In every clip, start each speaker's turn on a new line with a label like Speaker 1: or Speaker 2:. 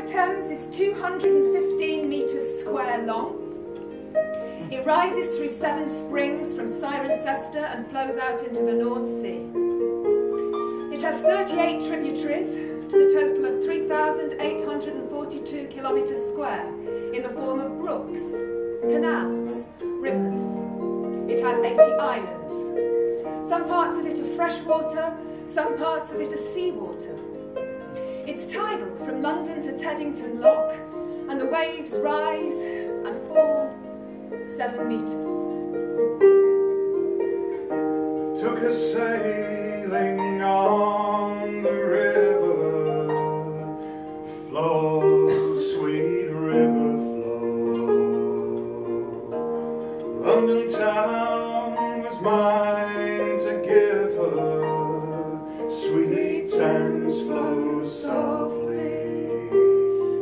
Speaker 1: Thames is 215 metres square long. It rises through 7 springs from Cirencester and flows out into the North Sea. It has 38 tributaries to the total of 3,842 kilometres square in the form of brooks, canals, rivers. It has 80 islands. Some parts of it are freshwater, some parts of it are seawater. It's tidal from London to Teddington Lock, and the waves rise and fall 7 metres.
Speaker 2: Took us sailing on the river, flow, sweet river, flow. London town was mine to give her, sweet Thames flows softly.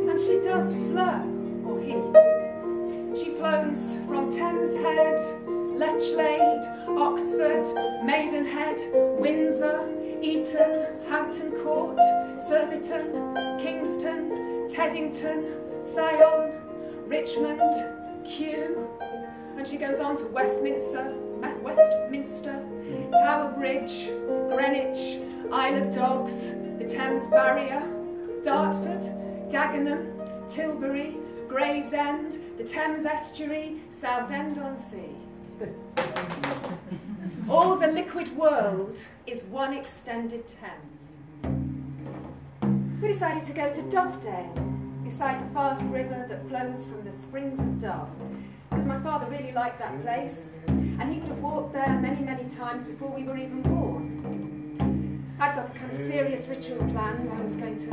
Speaker 1: And she does flow, or he. She flows from Thames Head, Lechlade, Oxford, Maidenhead, Windsor, Eton, Hampton Court, Surbiton, Kingston, Teddington, Sion, Richmond, Kew, and she goes on to Westminster, Tower Bridge, Greenwich, Isle of Dogs, the Thames Barrier, Dartford, Dagenham, Tilbury, Gravesend, the Thames Estuary, Southend-on-Sea. All the liquid world is one extended Thames. We decided to go to Dovedale, beside the fast river that flows from the Springs of Dove, because my father really liked that place, and he would have walked there many, many times before we were even born. I'd got a kind of serious ritual planned. I was going to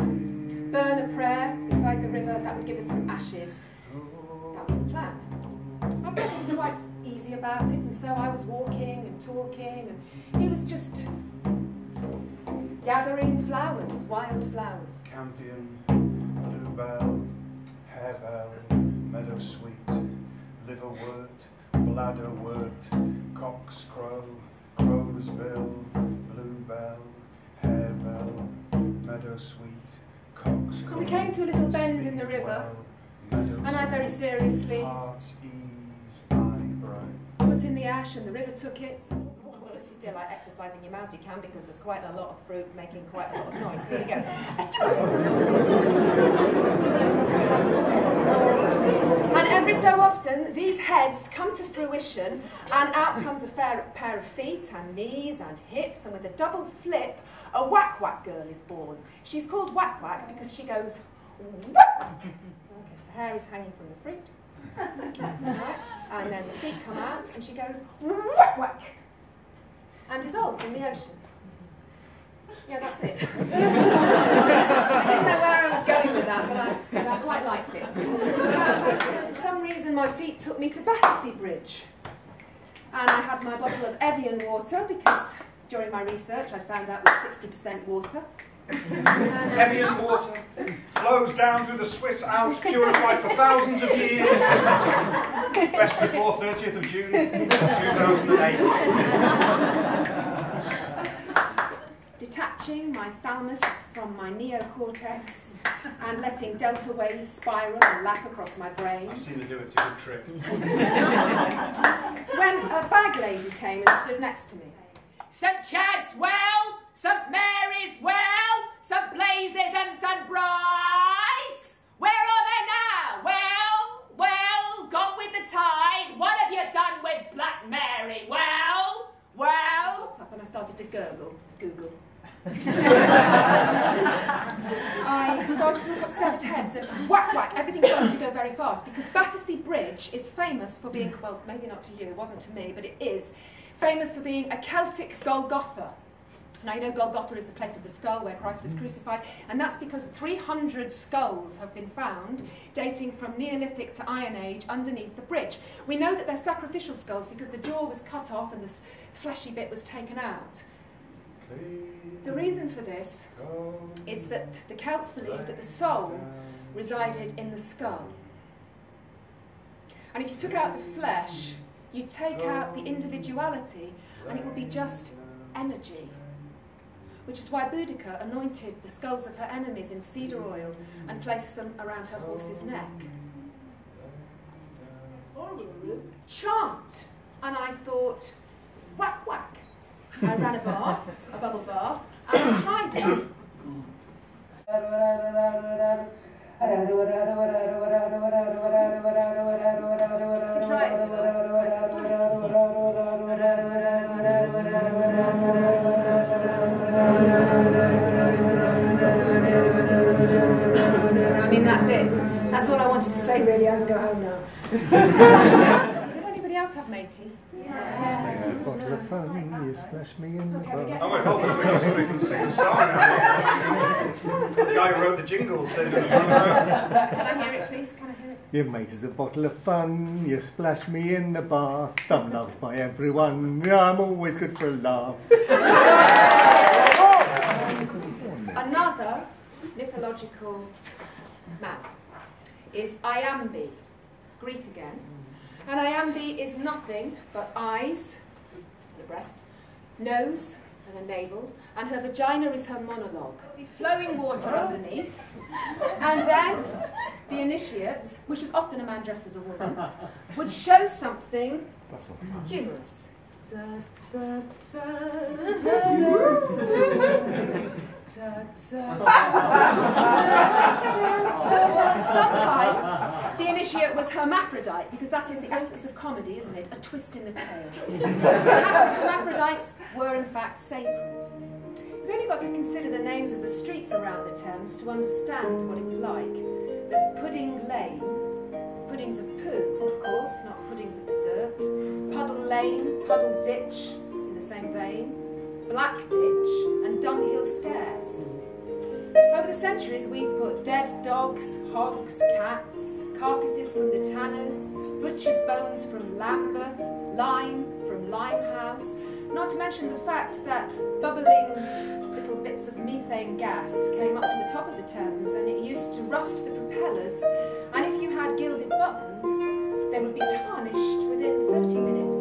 Speaker 1: burn a prayer beside the river that would give us some ashes. That was the plan. My brother was quite easy about it, and so I was walking and talking, and he was just gathering flowers, wild flowers.
Speaker 2: Campion, bluebell, harebell, meadowsweet, liverwort, bladderwort, cock's crow, crow's bill, bluebell, harebell, meadowsweet, cock's crow.
Speaker 1: We came to a little bend in the river, and I very seriously put in the ash, and the river took it. Well, if you feel like exercising your mouth, you can, because there's quite a lot of fruit making quite a lot of noise. Here we go. And every so often, these heads come to fruition, and out comes a pair of feet and knees and hips, and with a double flip, a whack-whack girl is born. She's called whack-whack because she goes whack. So, okay, the hair is hanging from the fruit. And then the feet come out, and she goes whack whack, and dissolves in the ocean. Yeah, that's it. I didn't know where I was going with that, but I quite liked it. For some reason, my feet took me to Battersea Bridge, and I had my bottle of Evian water because during my research I found out it was 60% water.
Speaker 2: Evian water flows down through the Swiss Alps, purified for thousands of years. Best before 30th of June 2008.
Speaker 1: Detaching my thalamus from my neocortex and letting delta waves spiral and lap across my brain.
Speaker 2: I've seen her do it, it's a good trick.
Speaker 1: When a bag lady came and stood next to me.
Speaker 3: St Chad's well, St Mary's well, St Blazes and St Brides. Where are they now? Well, gone with the tide. What have you done with Black Mary? Well.
Speaker 1: I got up and I started to Google. I started to look up severed heads and whack whack, everything started to go very fast because Battersea Bridge is famous for being, well, maybe not to you, it wasn't to me, but it is famous for being a Celtic Golgotha. Now, you know Golgotha is the place of the skull where Christ was crucified, and that's because 300 skulls have been found dating from Neolithic to Iron Age underneath the bridge. We know that they're sacrificial skulls because the jaw was cut off and this fleshy bit was taken out. The reason for this is that the Celts believed that the soul resided in the skull. And if you took out the flesh, you'd take out the individuality and it would be just energy. which is why Boudica anointed the skulls of her enemies in cedar oil and placed them around her horse's neck. Chant! And I thought, whack whack. I ran a bath, a bubble bath, and I tried it. Try it. I mean, that's it. That's all I wanted to say, really. I can go home now. Did anybody else have matey?
Speaker 4: Yeah, a bottle of fun, you splash me in the bar.
Speaker 2: Oh, wait, hold on, we got somebody who can sing a song now. The guy who wrote the jingle said it.
Speaker 1: Can I hear it, please? Can I hear it?
Speaker 4: Your mate is a bottle of fun, you splash me in the bath. I'm loved by everyone, I'm always good for a laugh.
Speaker 1: Another mythological mouth is iambi, Greek again. And iambi is nothing but eyes, the breasts, nose and a navel, and her vagina is her monologue. There'll be flowing water underneath, and then the initiate, which was often a man dressed as a woman, would show something humorous. Sometimes the initiate was hermaphrodite, because that is the essence of comedy, isn't it? A twist in the tale. Hermaphrodites were in fact sacred. You've only got to consider the names of the streets around the Thames to understand what it was like. There's Pudding Lane, puddings of poo, of course, not puddings of dessert. Puddle Lane, Puddle Ditch, in the same vein. Black Ditch, and Dunghill Stairs. Over the centuries, we've put dead dogs, hogs, cats, carcasses from the tanners, butcher's bones from Lambeth, lime from Limehouse, not to mention the fact that bubbling little bits of methane gas came up to the top of the Thames and it used to rust the propellers, and if you had gilded buttons, they would be tarnished within 30 minutes.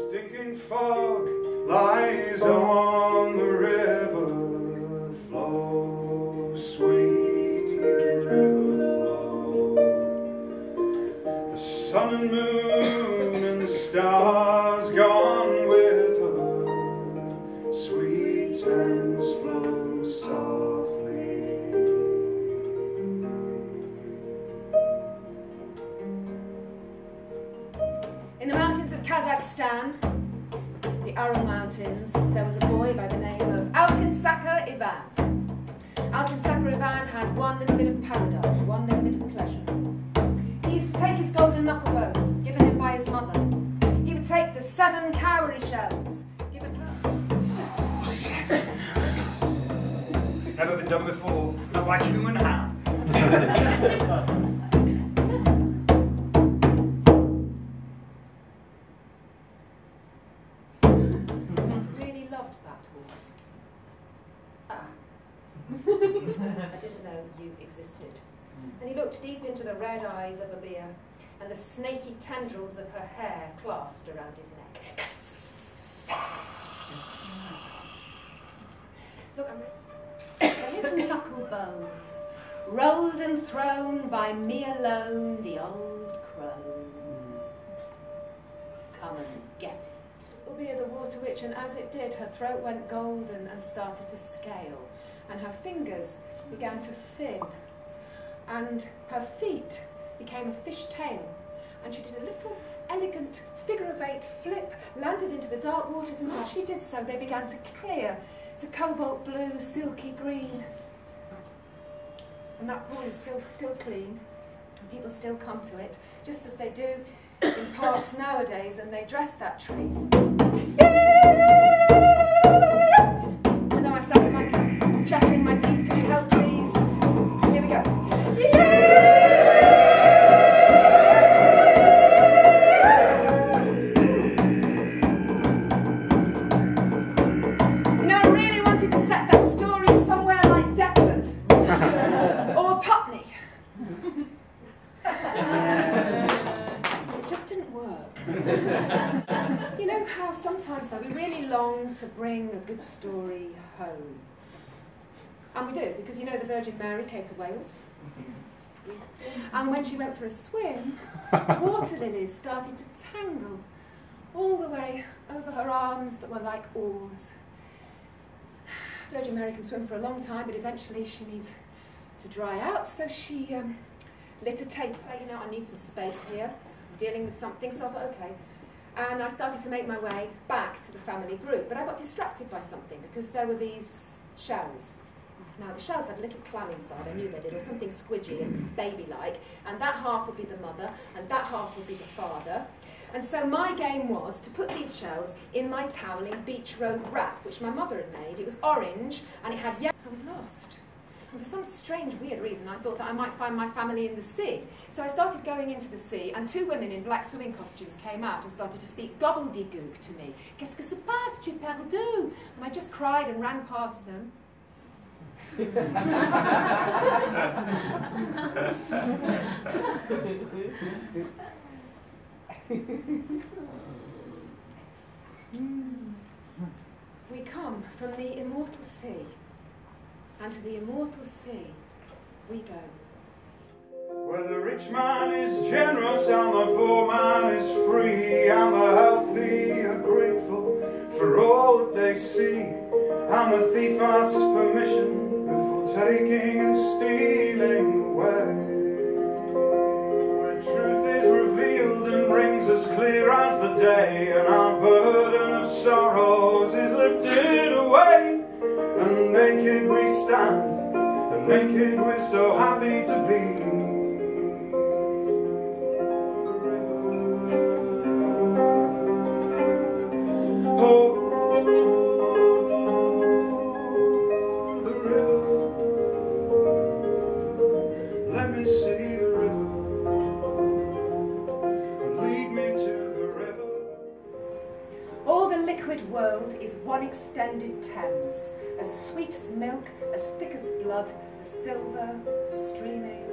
Speaker 2: Stinking fog lies on the river flow, sweet river flow. The sun and moon and the stars gone with her, sweet Thames flow softly.
Speaker 1: In the mountains of Kazakhstan, the Aral Mountains, there was a boy by the name of Altin-Saka Ivan. Altin-Saka Ivan had one little bit of paradise, one little bit of pleasure. He used to take his golden knuckle bow, given him by his mother. He would take the 7 cowrie shells, given her.
Speaker 2: 7? Never been done before, not by human hand.
Speaker 1: I didn't know you existed. And he looked deep into the red eyes of Abia and the snaky tendrils of her hair clasped around his neck. Look, I'm ready. His knuckle bone, rolled and thrown by me alone, the old crone. Come and get it. Abia the water witch, and as it did, her throat went golden and started to scale, and her fingers began to thin, and her feet became a fish tail, and she did a little elegant figure of 8 flip, landed into the dark waters, and as she did so, they began to clear to cobalt blue, silky green. And that pool is still clean, and people still come to it, just as they do in parks nowadays, and they dress that trees. I know I sound like I'm chattering my teeth. Could you help, please? Here we go. You know, I really wanted to set that story somewhere like Deptford or Putney. It just didn't work. You know how sometimes there'll be really long time to bring a good story home. And we do, because you know the Virgin Mary came to Wales. And when she went for a swim, water lilies started to tangle all the way over her arms that were like oars. Virgin Mary can swim for a long time, but eventually she needs to dry out, so she lit a tape, say, you know, I need some space here, I'm dealing with something, so I thought, okay. And I started to make my way back to the family group, but I got distracted by something, because there were these shells. Now, the shells had a little clam inside, I knew they did, or something squidgy and baby-like, and that half would be the mother, and that half would be the father. And so my game was to put these shells in my toweling beach robe wrap, which my mother had made. It was orange, and it had yellow. I was lost. And for some strange, weird reason, I thought that I might find my family in the sea. So I started going into the sea, and two women in black swimming costumes came out and started to speak gobbledygook to me. Qu'est-ce que se passe? Tu es perdu? And I just cried and ran past them. We come from the immortal sea, and to the immortal sea we go.
Speaker 2: Where the rich man is generous and the poor man is free, and the healthy are grateful for all that they see, and the thief asks permission before taking and stealing away. Where truth is revealed and rings as clear as the day, and our burden of sorrows is lifted away, and naked we stand, and naked we're so happy to be.
Speaker 1: World is one extended Thames, as sweet as milk, as thick as blood, the silver streaming